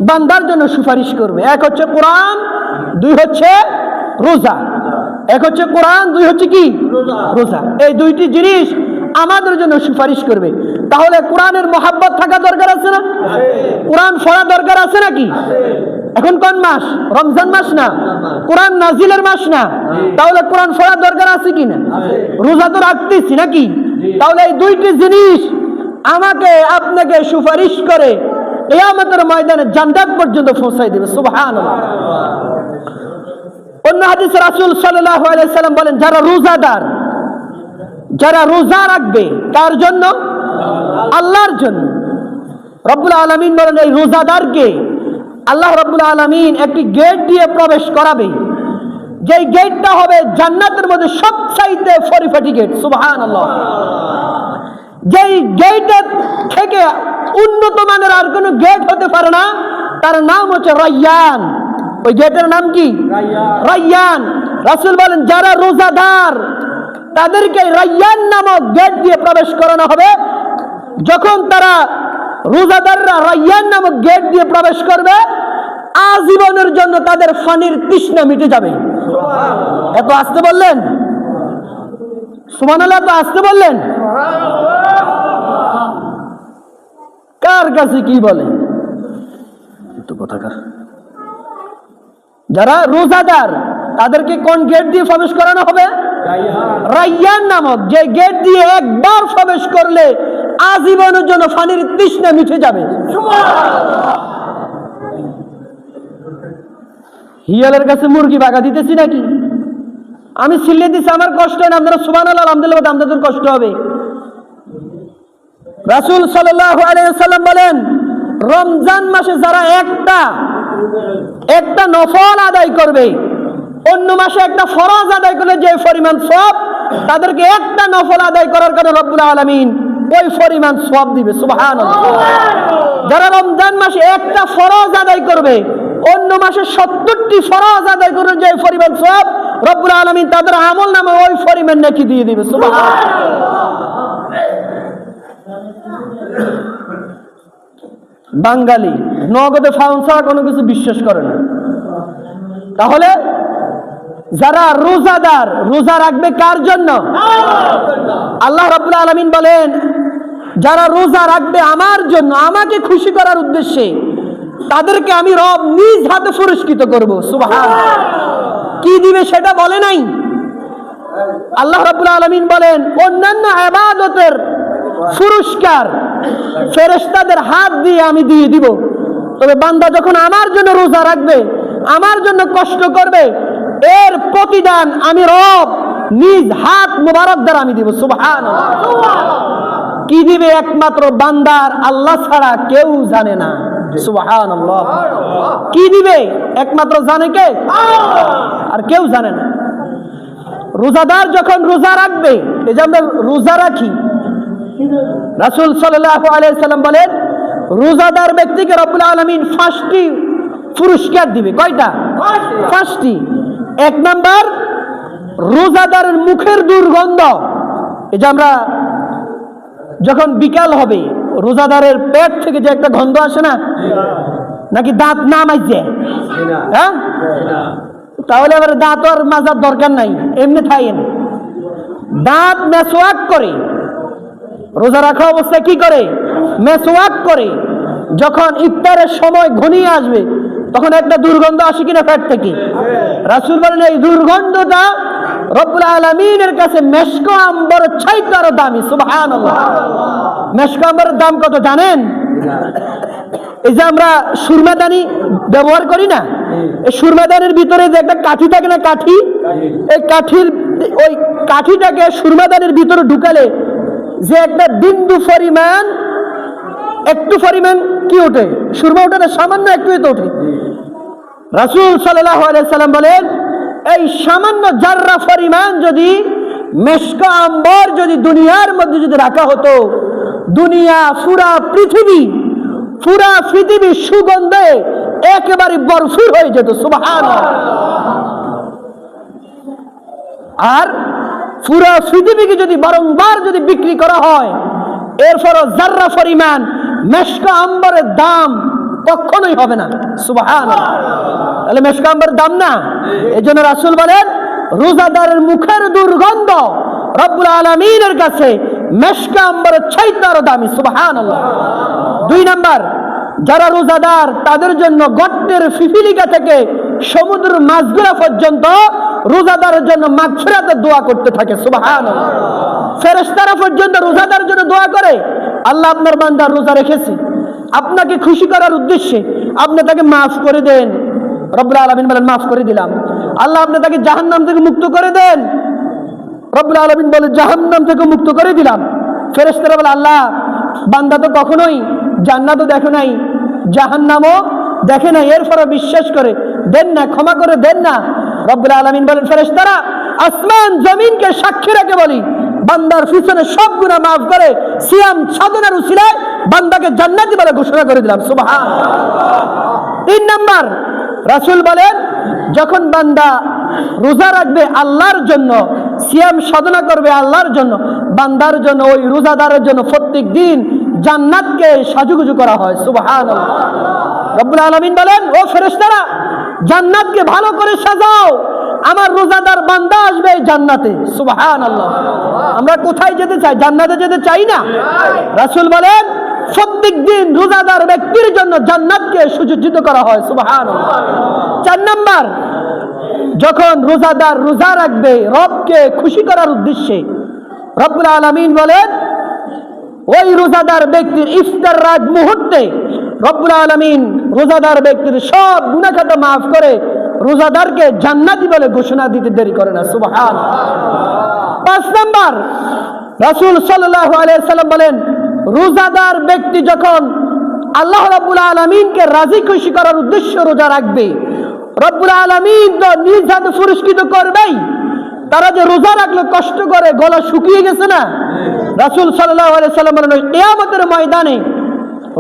বান্দার জন্য সুপারিশ করবে। এক হচ্ছে কোরআন, দুই হচ্ছে রোজা। এক হচ্ছে কোরআন, দুই হচ্ছে কি রোজা। এই দুইটি জিনিস আমাদের জন্য সুপারিশ করবে। তাহলে কোরআনের মহাব্বত থাকা দরকার আছে না? কোরআন পড়া দরকার আছে নাকি? এখন কোন মাস? রমজান মাস না? কোরআন নাজিলের মাস না? তাহলে কোরআন পড়া দরকার আছে কি না? রোজা তো রাখতেছি নাকি? তাহলে এই দুইটি জিনিস আমাকে আপনাকে সুপারিশ করে কিয়ামতের ময়দানে জান্নাত পর্যন্ত পৌঁছাই দেবে। সুবহানাল্লাহ। অন্য হাদিসে রাসূল সাল্লাল্লাহু আলাইহি সাল্লাম বলেন যারা রোজাদার, যারা রোজা রাখবে কার জন্য? আল্লাহর জন্য। রব্বুল আলামিন বলেন এই রোজাদারকে আল্লাহ রব্বুল আলামিন একটি গেট দিয়ে প্রবেশ করাবে, যেই গেটটা হবে জান্নাতের মধ্যে সবচাইতে পরিপাটি গেট। সুবহানাল্লাহ। যেই গেটের থেকে উন্নত মানের আর কোনো গেট হতে পারে না, তার নাম হচ্ছে রায়্যান। ওই গেটের নাম কি? রায়্যান। রাসূল বলেন যারা রোজাদার তাদেরকে রায়্যান নামক গেট দিয়ে প্রবেশ করানো হবে। যখন তারা রোজাদাররা রায়্যান নামক গেট দিয়ে প্রবেশ করবে, আজীবনের জন্য তাদের পানির তৃষ্ণা মিটে যাবে। এত আসতে বললেন? সুবহানাল্লাহ। এত আসতে বললেন? কার কাছে কি বলে তো কথাকার? যারা রোজাদার তাদেরকে কোন গেট দিয়ে প্রবেশ করানো হবে? রায়্যান নামক, যে গেট দিয়ে একবার প্রবেশ করলে আজীবনের জন্য পানির তৃষ্ণা মিটে যাবে। হিয়ালের কাছে মুরগি বাগা দিতেছি নাকি? আমি সিল্লে দিছি, আমার কষ্ট হয় না, আপনারা সুবহানাল্লাহ আলহামদুলিল্লাহ আপনাদের কষ্ট হবে। রাসূল সাল্লাল্লাহু আলাইহি ওয়াসাল্লাম বলেন রমজান মাসে যারা একটা নফল আদায় করবে, অন্য মাসে একটা ফরজ আদায় করলে যে পরিমাণ সওয়াব, তাদেরকে একটা নফল আদায় করার কারণে রব্বুল আলামিন ওই পরিমাণ সওয়াব দিবে। সুবহানাল্লাহ। যারা রমজান মাসে একটা ফরজ আদায় করবে, অন্য মাসে 70টি ফরজ আদায় করলে যে পরিমাণ সওয়াব, রব্বুল আলামিন তাদের আমলনামে ওই পরিমাণ নেকি দিয়ে দিবে। সুবহানাল্লাহ। বাঙালি নগদে ফাউন ছাড়া কোনো কিছু বিশ্বাস করে না। তাহলে যারা রোজাদার, রোজা রাখবে কার জন্য? আল্লাহ রাব্বুল আলামিন বলেন যারা রোজা রাখবে আমার জন্য, আমাকে খুশি করার উদ্দেশ্যে, তাদেরকে আমি রব নিজ হাতে পুরস্কৃত করব। সুবহানাল্লাহ। কি দিবে সেটা বলে নাই। আল্লাহ রাব্বুল আলামিন বলেন অন্যান্য ইবাদতের পুরস্কার ফেরেশতাদের হাত দিয়ে আমি দিয়ে দিব, তবে বান্দা যখন আমার জন্য রোজা রাখবে, আমার জন্য কষ্ট করবে, এর প্রতিদান আমি রব নিজ হাত মুবারক দ্বারা আমি দিব। সুবহানাল্লাহ। কি দিবে একমাত্র বান্দার আল্লাহ ছাড়া কেউ জানে না। সুবহানাল্লাহ। কি দিবে একমাত্র জানে কে? আর কেউ জানে না। রোজাদার যখন রোজা রাখবে, এই যে আমরা রোজা রাখি, রাসূল সাল্লাল্লাহু আলাইহি সাল্লাম বলেন রোজাদার ব্যক্তিকে রব্বুল আলামিন 5টি পুরস্কার দিবে। কয়টা? 5টি। এক নাম্বার, রোজাদারের মুখের দুর্গন্ধ। এই যে আমরা যখন বিকাল হবে, রোজাদারের পেট থেকে যে একটা গন্ধ আসে না, নাকি দাঁত না মাইছে? হ্যাঁ, তাহলে আবার দাঁত আর মাজার দরকার নাই, এমনি থাকেন। দাঁত মেসওয়াক করে, রোজা রাখা অবস্থায় কি করে? মেসওয়াক করে। যখন ইফতারের সময় ঘনিয়ে আসবে তখন একটা দুর্গন্ধ আসে কিনা পেট থেকে? রাসূল বলেন এই দুর্গন্ধটা রব্বুল আলামিনের কাছে মেশক আম্বর চাইতে আরো দামি। সুবহানাল্লাহ। মেশক আম্বরের দাম কত জানেন? এই যে আমরা সুরমাদানি ব্যবহার করি না, এই সুরমাদানির ভিতরে যে একটা কাঠি থাকে না, কাঠি, এই কাঠির ওই কাঠিটাকে সুরমাদানির ভিতরে ঢুকালে যে একটা বিন্দু পরিমাণ, একটু পরিমাণ কি ওঠে? সুরমা ওঠে না, সামান্য একটু তো ওঠে। রাসূল সাল্লাল্লাহু আলাইহি সাল্লাম বলেন এই সামান্য জাররা পরিমাণ যদি মেশক আম্বর যদি দুনিয়ার মধ্যে যদি রাখা হতো, দুনিয়া পুরা পৃথিবী সুগন্ধে একেবারে ভরপুর হয়ে যেত। সুবহানাল্লাহ। আর পুরা পৃথিবীকে যদি বারংবার যদি বিক্রি করা হয়, এরপরও জাররা পরিমাণ মেশক আম্বরের দাম কখনোই হবে না। সুবহানাল্লাহ। তাহলে মেশক আম্বরের দাম না? এই জন্য রাসূল বলেন রোজাদারের মুখের দুর্গন্ধ রব্বুল আলামিনের কাছে মেশক আম্বরের চাইতে আরো দামি। সুবহানাল্লাহ। 2 নাম্বার, যারা রোজাদার তাদের জন্য গর্তের পিপিলিকা থেকে সমুদ্রের মাছগুলা পর্যন্ত রোজাদারের জন্য মাগফিরাতের দোয়া করতে থাকে। সুবহানাল্লাহ। ফেরেশতারা পর্যন্ত রোজাদারের জন্য দোয়া করে, আল্লাহ আপনার বান্দা রোজা রেখেছে, আপনাকে খুশি করার উদ্দেশ্যে আপনি তাকে মাফ করে দেন। রব্বুল আলামিন বলেন মাফ করে দিলাম। আল্লাহ আপনি তাকে জাহান্নাম থেকে মুক্ত করে দেন। রব্বুল আলামিন বলে জাহান্নাম থেকে মুক্ত করে দিলাম। ফেরেশতারা বলে আল্লাহ বান্দা তো কখনোই জান্নাতও দেখে নাই, জাহান্নামও দেখে নাই, এরপরও বিশ্বাস করে দেন না, ক্ষমা করে দেন না। রব্বুল আলামিন বলেন ফেরেশতারা আসমান জমিনকে সাক্ষী রেখে বলি বান্দার পিছনে সব গুনাহ মাফ করে সিয়াম সাধনার উসিলায় বান্দাকে জান্নাতি বলে ঘোষণা করে দিলাম। সুবহানাল্লাহ। 3 নাম্বার, রাসূল বলেন যখন বান্দা রোজা রাখবে আল্লাহর জন্য, সিয়াম সাধনা করবে আল্লাহর জন্য, বান্দার জন্য, ওই রোজাদারের জন্য প্রত্যেক দিন জান্নাতকে সাজুগুজু করা হয়। সুবহানাল্লাহ। রব্বুল আলামিন বলেন ও ফেরেশতারা জান্নাতকে ভালো করে সাজাও, আমার রোজাদার বান্দা আসবে জান্নাতে। সুবহানাল্লাহ। আমরা কোথায় যেতে চাই? জান্নাতে যেতে চাই না? রাসূল বলেন প্রত্যেক দিন রোজাদার ব্যক্তির জন্য জান্নাতকে সুসজ্জিত করা হয়। সুবহানাল্লাহ। 4 নাম্বার, যখন রোজাদার রোজা রাখবে রবকে খুশি করার উদ্দেশ্যে, রব্বুল আলামিন বলেন ওই রোজাদার ব্যক্তির ইফতার রাত মুহূর্তে রব্বুল আলামিন রোজাদার ব্যক্তির সব গুনাহ খাতা মাফ করে রোজাদারকে জান্নাতি বলে ঘোষণা দিতে দেরি করে না। সুবহানাল্লাহ। 5 নাম্বার, রাসূল সাল্লাল্লাহু আলাইহি সাল্লাম বলেন রোজাদার ব্যক্তি যখন আল্লাহ রাব্বুল আলামিনকে রাজি খুশি করার উদ্দেশ্যে রোজা রাখবে, রব্বুল আলামিন তো নিজ হাতে পুরস্কৃত করবেই। তারা যে রোজা রাখলো কষ্ট করে গলা শুকিয়ে গেছে না, রাসূল সাল্লাল্লাহু আলাইহি সাল্লাম বলেন কিয়ামতের ময়দানে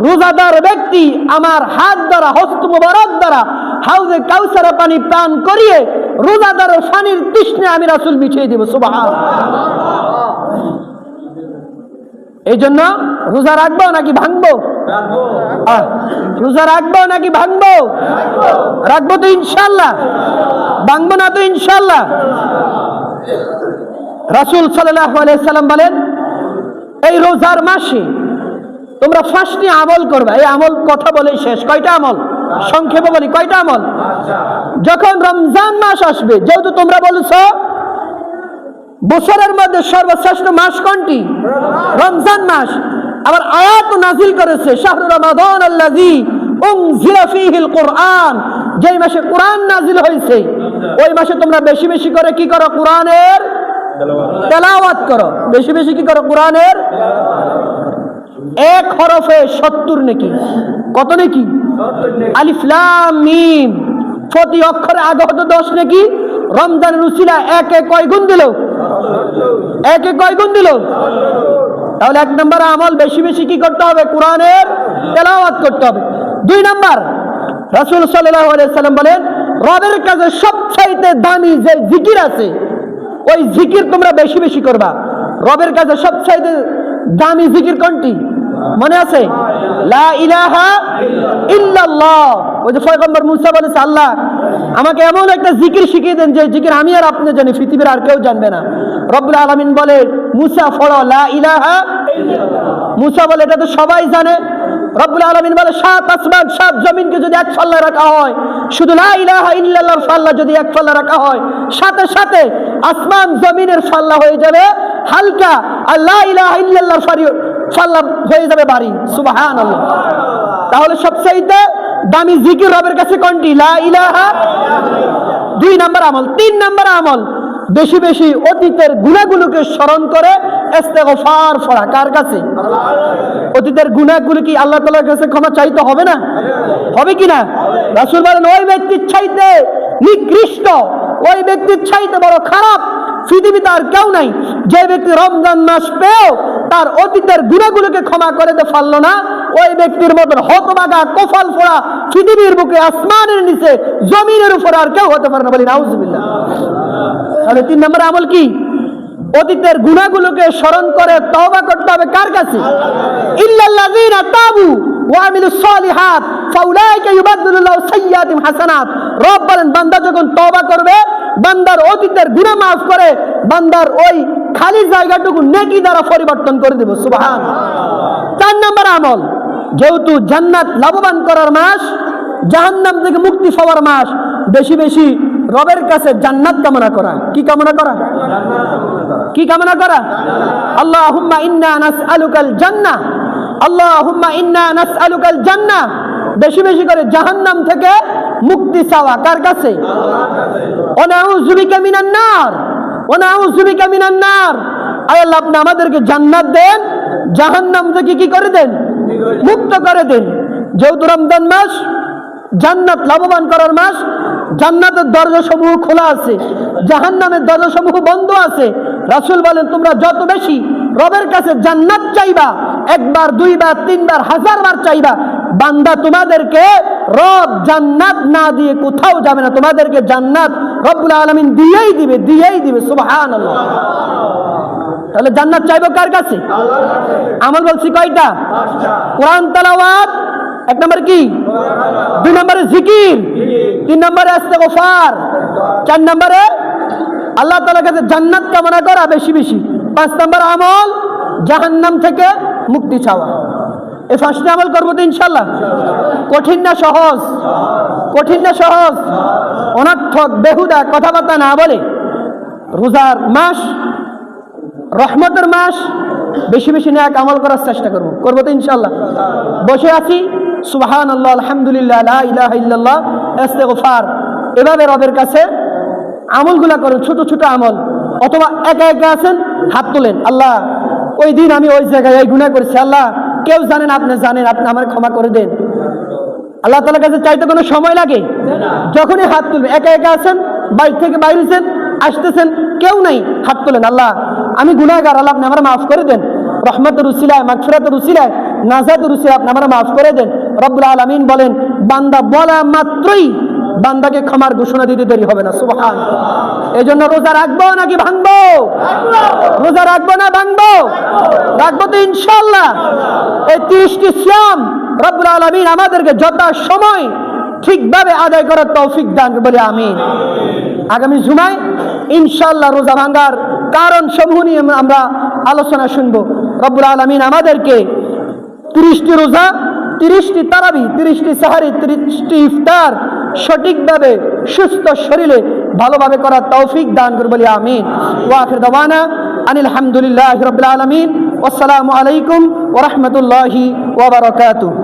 রোজাদার ব্যক্তি আমার হাত দ্বারা, হস্ত মুবারক দ্বারা হাউজে কাউসার পানি পান করিয়ে রোজাদারের পানির তৃষ্ণা আমি রাসূল মিটিয়ে দেব। সুবহানাল্লাহ। এই জন্য রোজা রাখবো নাকি ভাঙবো? রোজা রাখবো নাকি ভাঙবো? রাখবো তো ইনশাআল্লাহ, ভাঙবো না তো ইনশাআল্লাহ। রাসূল সাল্লাল্লাহু আলাইহি সাল্লাম বলেন এই রোজার মাসে তোমরা 5টি আমল করবে। এই আমল কথা বলে শেষ। কয়টা আমল? সংক্ষেপে বলি কয়টা আমল? যখন রমজান মাস আসবে, যেহেতু তোমরা বলছো বছরের মধ্যে সর্বশ্রেষ্ঠ মাস কোনটি? রমজান মাস। আবার আয়াত নাজিল করেছে শাহরু রমাদান আল্লাযী উনজিলা ফীহিল কুরআন, যেই মাসে কোরআন নাজিল হয়েছে ওই মাসে তোমরা বেশি বেশি করে কি করো? কোরআনের তেলাওয়াত করো। বেশি বেশি কি করো? কোরআনের। 1 হরফে 70 নেকি। কত নেকি? আলিফ লাম মিম, প্রতি অক্ষরে আগত 10 নেকি। রমজানের উসিলা একে কয় গুণ দিল? একে কয় গুণ দিল? তাহলে 1 নম্বর আমল বেশি বেশি কি করতে হবে? কোরআনের তেলাওয়াত করতে হবে। 2 নাম্বার, রাসূল সাল্লাল্লাহু আলাইহি সাল্লাম বলেন রবের কাছে সবচাইতে দামি যে জিকির আছে ওই জিকির তোমরা বেশি বেশি করবা। রবের কাছে সবচাইতে দামি জিকির কোনটি? মনে আছে? লা ইলাহা ইল্লাল্লাহ। ওই যে পয়গম্বর মুসা বলেছে, আল্লাহ আমাকে এমন একটা জিকির শিখিয়ে দেন যে জিকির আমি আর আপনি জানি, পৃথিবীর আর কেউ জানবে না। রব্বুল আলামিন বলে, মুসা পড়ো লা ইলাহা ইল্লাল্লাহ। মুসা বলে, এটা তো সবাই জানে। রব্বুল আলামিন বলে, 7 আসমান 7 জমিনকে যদি এক পাল্লায় রাখা হয়, শুধু লা ইলাহা ইল্লাল্লাহর পাল্লা যদি এক পাল্লা রাখা হয়, সাথে সাথে আসমান জমিনের পাল্লা হয়ে যাবে হালকা, আর লা ইলাহা ইল্লাল্লাহর পাল্লা হয়ে যাবে ভারী। সুবহানাল্লাহ। তাহলে সবচাইতে দামি জিকির রবের কাছে কোনটি? লা ইলাহা। 2 নম্বর আমল। 3 নম্বর আমল, বেশি বেশি অতীতের গুনাহগুলোকে স্মরণ করে ইস্তেগফার পড়া। কার কাছে? অতীতের গুনাহগুলো কি আল্লাহ তাআলার কাছে ক্ষমা চাইতে হবে না? হবে কি না? রাসূল বলেন, ওই ব্যক্তির চাইতে নিকৃষ্ট, ওই ব্যক্তির চাইতে বড় খারাপ পৃথিবীতে আর কেউ নাই, যে ব্যক্তি রমজান মাস পেয়েও তার অতীতের গুনাহগুলোকে ক্ষমা করে দিতে পারল না। ওই ব্যক্তির মতন হতভাগা, কপাল পোড়া পৃথিবীর বুকে, আসমানের নিচে, জমিনের উপরে আর কেউ হতে পারে না। বলি নাউজুবিল্লাহ। তাহলে 3 নম্বর আমল কি? অতীতের গুনাহগুলোকে স্মরণ করে তওবা করতে হবে। কার কাছে? ইল্লাল্লাযীনা তাবু ওয়া আমিলুস সালিহাত ফাউলাইকা ইউবাদদিলুল্লাহু সাইয়্যাতিহিম হাসানাত। রব বলেন, বান্দা যখন তওবা করবে, বান্দার অতীতের গুনাহ মাফ করে বান্দার ওই খালি জায়গাটুকু নেকি দ্বারা পরিবর্তন করে দেব। সুবহানাল্লাহ। 4 নম্বর আমল, যেহেতু জান্নাত লাভবান করার মাস, জাহান্নাম থেকে মুক্তি পাওয়ার মাস, বেশি বেশি রবের কাছে জান্নাত কামনা করা। কি কামনা করা? কি কামনা করা? আল্লাহুম্মা ইন্না নাসআলুকাল জান্নাহ, আল্লাহুম্মা ইন্না নাসআলুকাল জান্নাহ। বেশি বেশি করে জাহান্নাম থেকে মুক্তি চাওয়া। কার কাছে? ওয়া নাউযু বিকা মিনান নার, ওয়া নাউযু বিকা মিনান নার। আয় আল্লাহ, আপনি আমাদেরকে জান্নাত দেন, জাহান্নাম থেকে কি করে দেন? মুক্ত করে দেন। যেহেতু রমজান মাস জান্নাত লাভবান করার মাস, জান্নাতের দরজা সমূহ খোলা আছে, জাহান্নামের দরজা সমূহ বন্ধ আছে। রাসূল বলেন, তোমরা যত বেশি রবের কাছে জান্নাত চাইবা, 1 বার 2 বার 3 বার 1000 বার চাইবা, বান্দা তোমাদেরকে রব জান্নাত না দিয়ে কোথাও যাবে না। তোমাদেরকে জান্নাত রব্বুল আলামিন দিয়েই দিবে, দিয়েই দিবে। সুবহানাল্লাহ। তাহলে জান্নাত চাইবো কার কাছে? আমল বলছি কয়টা? কোরআন তেলাওয়াত 1 নম্বর কি? 2 নম্বরে জিকির, 3 নম্বরে ইস্তেগফার, 4 নম্বরে আল্লাহ তাআলার কাছে জান্নাত কামনা করা বেশি বেশি, 5 নম্বর আমল জাহান্নাম থেকে মুক্তি চাওয়া। এই 5টি আমল করবো তো ইনশাআল্লাহ। কঠিন না সহজ? কঠিন না সহজ? অনর্থক বেহুদা কথাবার্তা না বলে, রোজার মাস, রহমতের মাস, বেশি বেশি নেক আমল করার চেষ্টা করবো। করবো তো ইনশাআল্লাহ। বসে আছি, সুবহানাল্লাহ, আলহামদুলিল্লাহ, লা ইলাহা ইল্লাল্লাহ, ইস্তেগফার, এভাবে রবের কাছে আমলগুলা করুন, ছোট ছোট আমল। অথবা একা একা আছেন, হাত তোলেন, আল্লাহ ওই দিন আমি ওই জায়গায় এই গুনাহ করেছি, আল্লাহ কেউ জানেন, আপনি জানেন, আপনি আমার ক্ষমা করে দেন। আল্লাহ তাআলার কাছে চাইতে কোনো সময় লাগে? যখনই হাত তুলবেন, একা একা আছেন, বাইরে থেকে বাইরেছেন, আসতেছেন, কেউ নাই, হাত তোলেন, আল্লাহ আমি গুনাহগার, আল্লাহ আপনি আমার মাফ করে দেন। রহমতের উসিলায়, মাগফিরাতের উসিলায়, নাজাতের উসিলায় আপনি আমার মাফ করে দেন। রব্বুল আলামিন বলেন, বান্দা বলা মাত্রই বান্দাকে ক্ষমার ঘোষণা দিতে দেরি হবে না। সুবহানাল্লাহ। এই জন্য রোজা রাখবো নাকি ভাঙবো? রোজা রাখবো না ভাঙবো? রাখবো তো ইনশাআল্লাহ। এই 30টি সিয়াম রব্বুল আলামিন আমাদেরকে যথা সময় ঠিকভাবে আদায় করার তৌফিক দান বলে আমিন। আগামী জুমায় ইনশাআল্লাহ রোজা ভাঙার কারণ সমূহ নিয়ে আমরা আলোচনা শুনবো। রব্বুল আলামিন আমাদেরকে 30টি রোজা, 30টি তারাবি, 30টি সাহারি, 30টি ইফতার সঠিকভাবে সুস্থ শরীরে ভালোভাবে করার তৌফিক দান করুন বলি আমিন। ওয়া আখির দাওয়ানা আনিল হামদুলিল্লাহি রাব্বিল আলামিন। আসসালামু আলাইকুম ওয়া রাহমাতুল্লাহি ওয়া বারাকাতুহু।